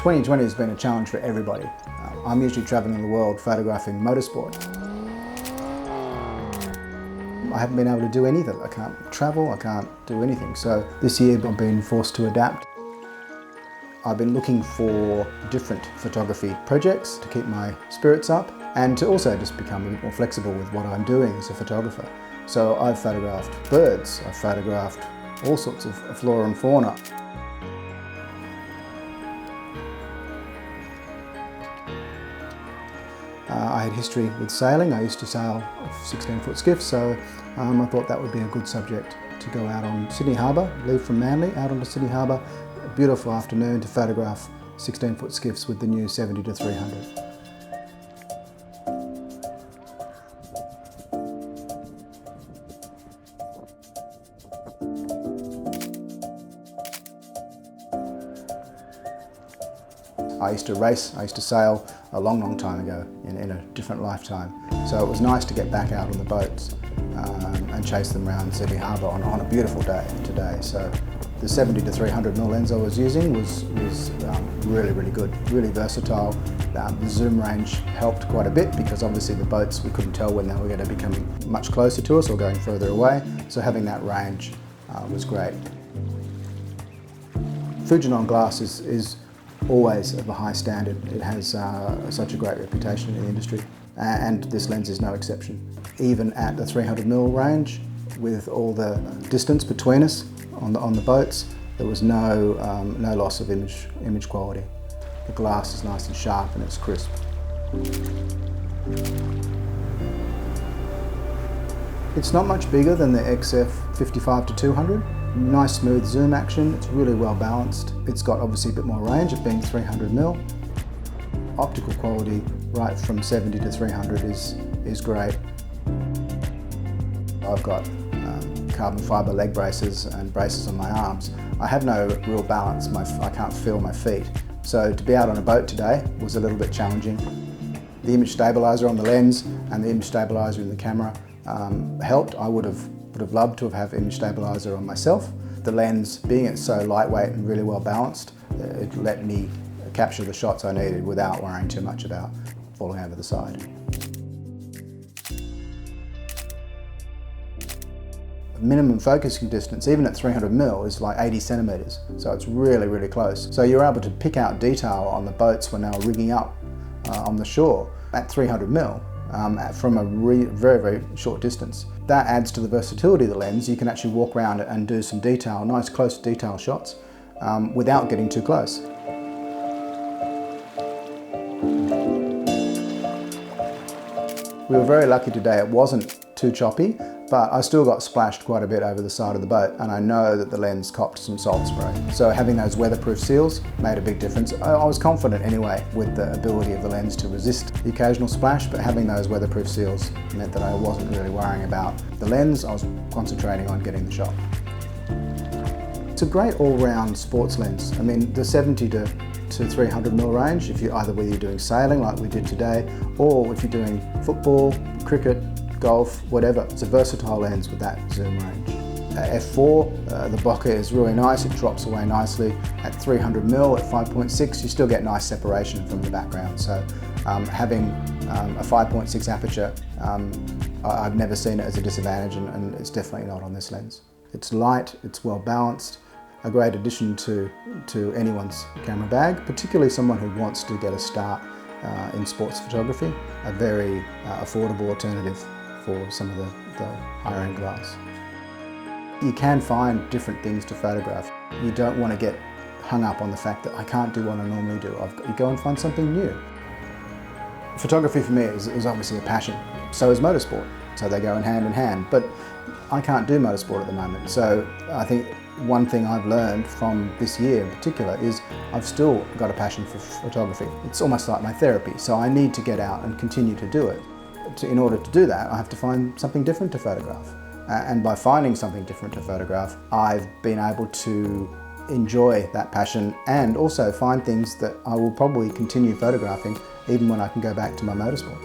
2020 has been a challenge for everybody. I'm usually travelling the world photographing motorsport. I haven't been able to do anything. I can't travel, I can't do anything. So this year I've been forced to adapt. I've been looking for different photography projects to keep my spirits up and to also just become a bit more flexible with what I'm doing as a photographer. So I've photographed birds, I've photographed all sorts of flora and fauna. I had history with sailing. I used to sail 16-foot skiffs, so I thought that would be a good subject to go out on Sydney Harbour, leave from Manly, out onto Sydney Harbour, a beautiful afternoon to photograph 16-foot skiffs with the new 70-300. I used to race, I used to sail a long time ago in a different lifetime. So it was nice to get back out on the boats and chase them around Sydney Harbour on a beautiful day today. So the 70-300mm lens I was using was really good, really versatile. The zoom range helped quite a bit because obviously the boats, we couldn't tell when they were going to be coming much closer to us or going further away. So having that range was great. FUJIFILM glass is always of a high standard. It has such a great reputation in the industry, and this lens is no exception. Even at the 300mm range, with all the distance between us on the boats, there was no loss of image quality. The glass is nice and sharp and it's crisp. It's not much bigger than the XF70-300mm. Nice smooth zoom action, it's really well balanced. It's got obviously a bit more range, it being 300mm. Optical quality right from 70-300 is great. I've got carbon fibre leg braces and braces on my arms. I have no real balance, I can't feel my feet. So to be out on a boat today was a little bit challenging. The image stabiliser on the lens and the image stabiliser in the camera helped. I would have loved to have image stabiliser on myself. The lens, being it's so lightweight and really well balanced, it let me capture the shots I needed without worrying too much about falling over the side. Minimum focusing distance, even at 300mm, is like 80 centimetres, so it's really close. So you're able to pick out detail on the boats when they were rigging up on the shore at 300mm. From a very short distance. That adds to the versatility of the lens. You can actually walk around and do some detail, nice close detail shots without getting too close. We were very lucky today. It wasn't too choppy, but I still got splashed quite a bit over the side of the boat, and I know that the lens copped some salt spray. So having those weatherproof seals made a big difference. I was confident anyway with the ability of the lens to resist the occasional splash, but having those weatherproof seals meant that I wasn't really worrying about the lens. I was concentrating on getting the shot. It's a great all-round sports lens. I mean, the 70-300mm range, whether you're doing sailing like we did today, or if you're doing football, cricket, golf, whatever. It's a versatile lens with that zoom range. F4, the bokeh is really nice, it drops away nicely. At 300mm, at 5.6, you still get nice separation from the background. So having a 5.6 aperture, I've never seen it as a disadvantage, and it's definitely not on this lens. It's light, it's well balanced, a great addition to anyone's camera bag, particularly someone who wants to get a start in sports photography, a very affordable alternative for some of the higher end glass. You can find different things to photograph. You don't want to get hung up on the fact that I can't do what I normally do. You go and find something new. Photography for me is obviously a passion. So is motorsport. So they go hand in hand. But I can't do motorsport at the moment. So I think one thing I've learned from this year in particular is I've still got a passion for photography. It's almost like my therapy. So I need to get out and continue to do it. In order to do that, I have to find something different to photograph. And by finding something different to photograph, I've been able to enjoy that passion and also find things that I will probably continue photographing even when I can go back to my motorsport.